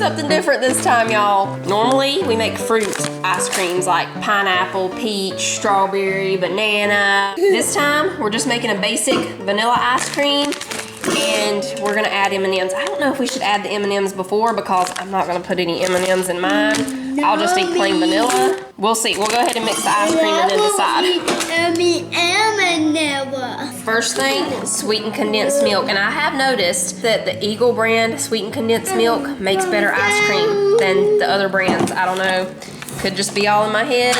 something different this time, y'all. Normally, we make fruit ice creams like pineapple, peach, strawberry, banana. This time, we're just making a basic vanilla ice cream, and we're gonna add M&Ms. I don't know if we should add the M&Ms before because I'm not gonna put any M&Ms in mine. I'll just eat plain vanilla. We'll see. We'll go ahead and mix the ice cream and then decide. First thing, sweetened condensed milk. And I have noticed that the Eagle brand sweetened condensed milk makes better ice cream than the other brands. I don't know. Could just be all in my head,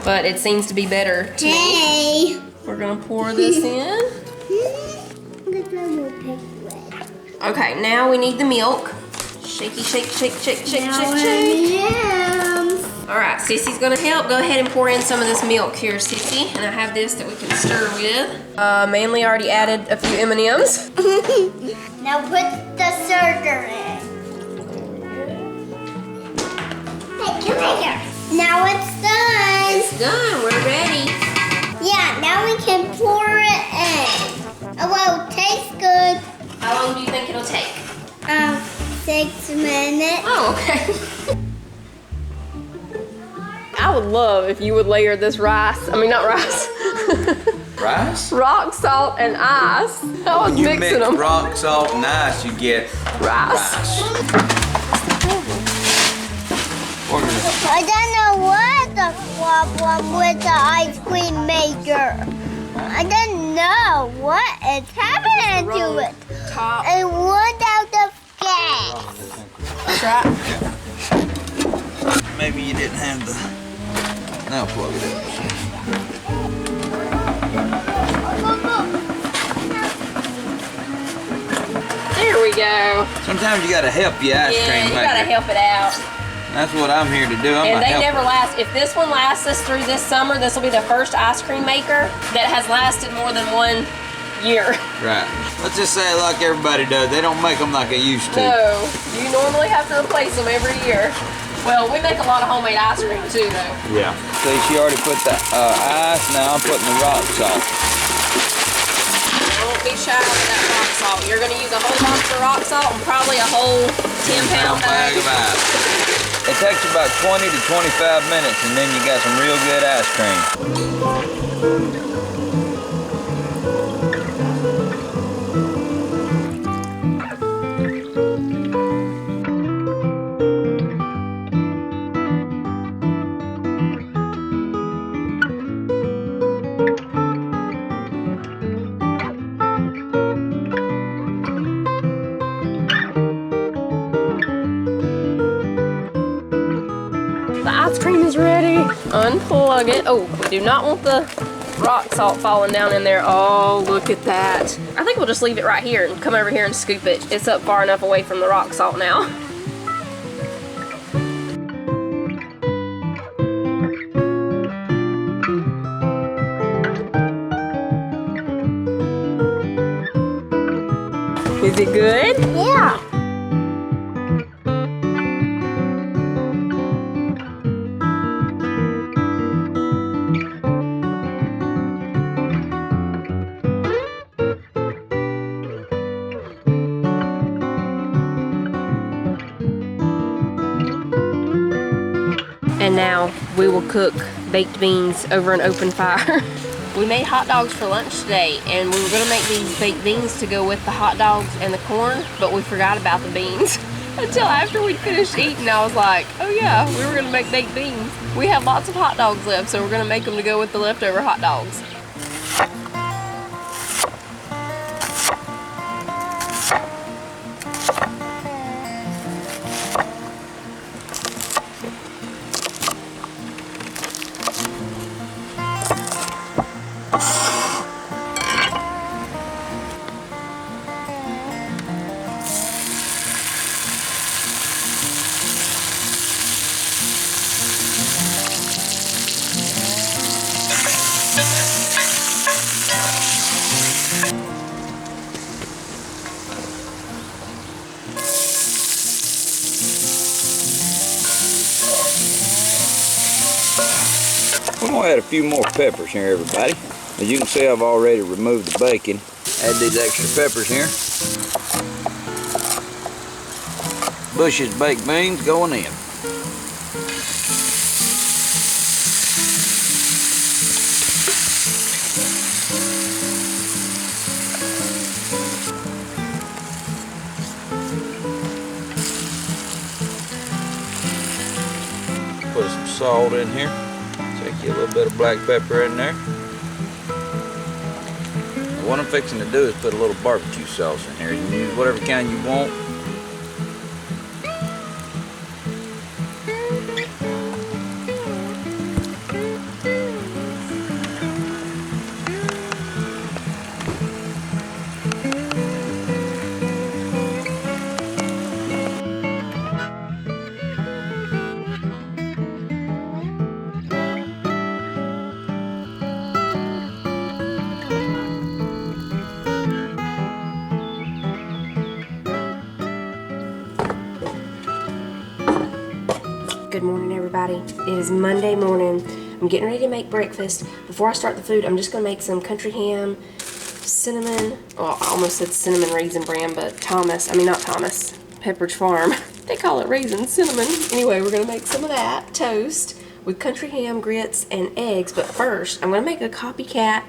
but it seems to be better to me. We're gonna pour this in. Okay, now we need the milk. Shaky, shake, shake, shake, shake, shake, shake. All right, Sissy's gonna help. Go ahead and pour in some of this milk here, Sissy. And I have this that we can stir with. Manly already added a few M&Ms. Now put the sugar in. Hey, come here. Now it's done. It's done, we're ready. Yeah, now we can pour it in. Oh, well, it tastes good. How long do you think it'll take? 6 minutes. Oh, okay. I would love if you would layer this rice. I mean, not rice. Rice? Rock salt and ice. I was When you mixing mix them. rock salt and ice, you get Rice. I don't know what the problem with the ice cream maker. I don't know what is happening to it. Top. It went out of gas. That's right. Maybe you didn't have the... Now plug it up. There we go. Sometimes you gotta help your ice cream Yeah, you maker. gotta help it out. That's what I'm here to do. And they never last. If this one lasts us through this summer, this will be the first ice cream maker that has lasted more than 1 year. Right. Let's just say it like everybody does. They don't make them like they used to. No, you normally have to replace them every year. Well, we make a lot of homemade ice cream too, though. Yeah. See, she already put the ice. Now I'm putting the rock salt. Don't be shy with that rock salt. You're going to use a whole box of rock salt and probably a whole 10-pound bag of ice. It takes about 20 to 25 minutes, and then you got some real good ice cream. Unplug it. Oh, we do not want the rock salt falling down in there. Oh, look at that. I think we'll just leave it right here and come over here and scoop it. It's up far enough away from the rock salt now. Is it good? Yeah. And now we will cook baked beans over an open fire. We made hot dogs for lunch today, and we were gonna make these baked beans to go with the hot dogs and the corn, but we forgot about the beans. Until after we finished eating, I was like, oh yeah, we were gonna make baked beans. We have lots of hot dogs left, so we're gonna make them to go with the leftover hot dogs. We're gonna add a few more peppers here, everybody. As you can see, I've already removed the bacon. Add these extra peppers here. Bush's baked beans going in. Put some salt in here. Take you a little bit of black pepper in there. And what I'm fixing to do is put a little barbecue sauce in here. You can use whatever kind you want. Good morning, everybody. It is Monday morning. I'm getting ready to make breakfast. Before I start the food, I'm just gonna make some country ham, cinnamon, well, I almost said cinnamon raisin bran, but Pepperidge Farm. They call it raisin cinnamon. Anyway, we're gonna make some of that toast with country ham, grits, and eggs. But first, I'm gonna make a copycat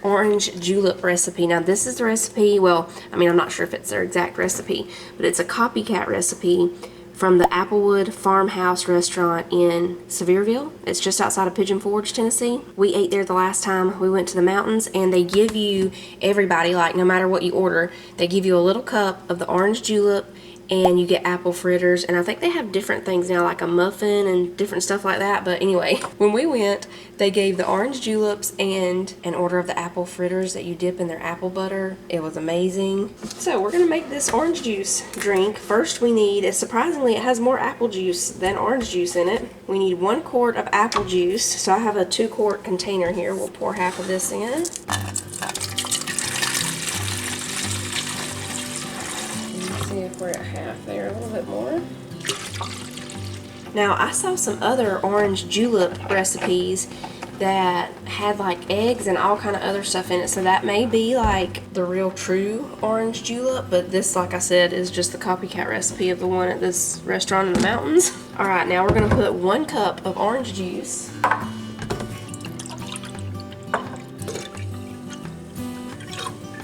orange julep recipe. Now, this is the recipe, well, I'm not sure if it's their exact recipe, but it's a copycat recipe from the Applewood Farmhouse restaurant in Sevierville. It's just outside of Pigeon Forge, Tennessee. We ate there the last time we went to the mountains, and they give you, everybody, like no matter what you order, they give you a little cup of the orange julep, and you get apple fritters, and I think they have different things now, like a muffin and different stuff like that. But anyway, when we went, they gave the orange juleps and an order of the apple fritters that you dip in their apple butter. It was amazing. So we're gonna make this orange juice drink. First we need, surprisingly, it has more apple juice than orange juice in it. We need 1 quart of apple juice. So I have a 2-quart container here. We'll pour half of this in. See if we're at half there, a little bit more. Now, I saw some other orange julep recipes that had like eggs and all kind of other stuff in it, so that may be like the real true orange julep, but this, like I said, is just the copycat recipe of the one at this restaurant in the mountains. All right, now we're gonna put 1 cup of orange juice.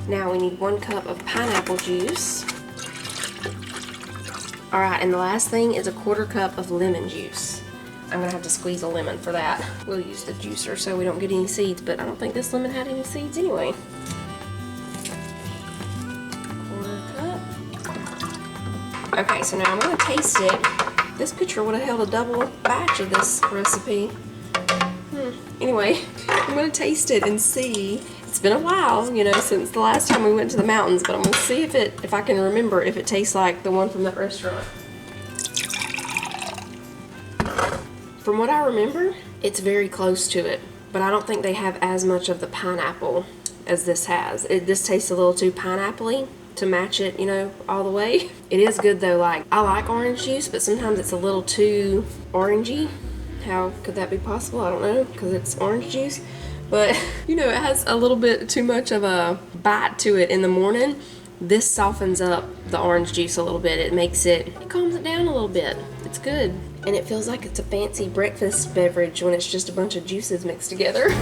Now we need 1 cup of pineapple juice. Alright, and the last thing is a 1/4 cup of lemon juice. I'm gonna have to squeeze a lemon for that. We'll use the juicer so we don't get any seeds, but I don't think this lemon had any seeds anyway. 1/4 cup. Okay, so now I'm gonna taste it. This picture would have held a double batch of this recipe. Anyway, I'm gonna taste it and see. It's been a while, since the last time we went to the mountains, but I'm gonna see if I can remember if it tastes like the one from that restaurant. From what I remember, it's very close to it, but I don't think they have as much of the pineapple as this has. This tastes a little too pineapple-y to match it, all the way. It is good though. Like, I like orange juice, but sometimes it's a little too orangey. How could that be possible? I don't know, because it's orange juice. But, it has a little bit too much of a bite to it in the morning. This softens up the orange juice a little bit. It calms it down a little bit. It's good. And it feels like it's a fancy breakfast beverage when it's just a bunch of juices mixed together.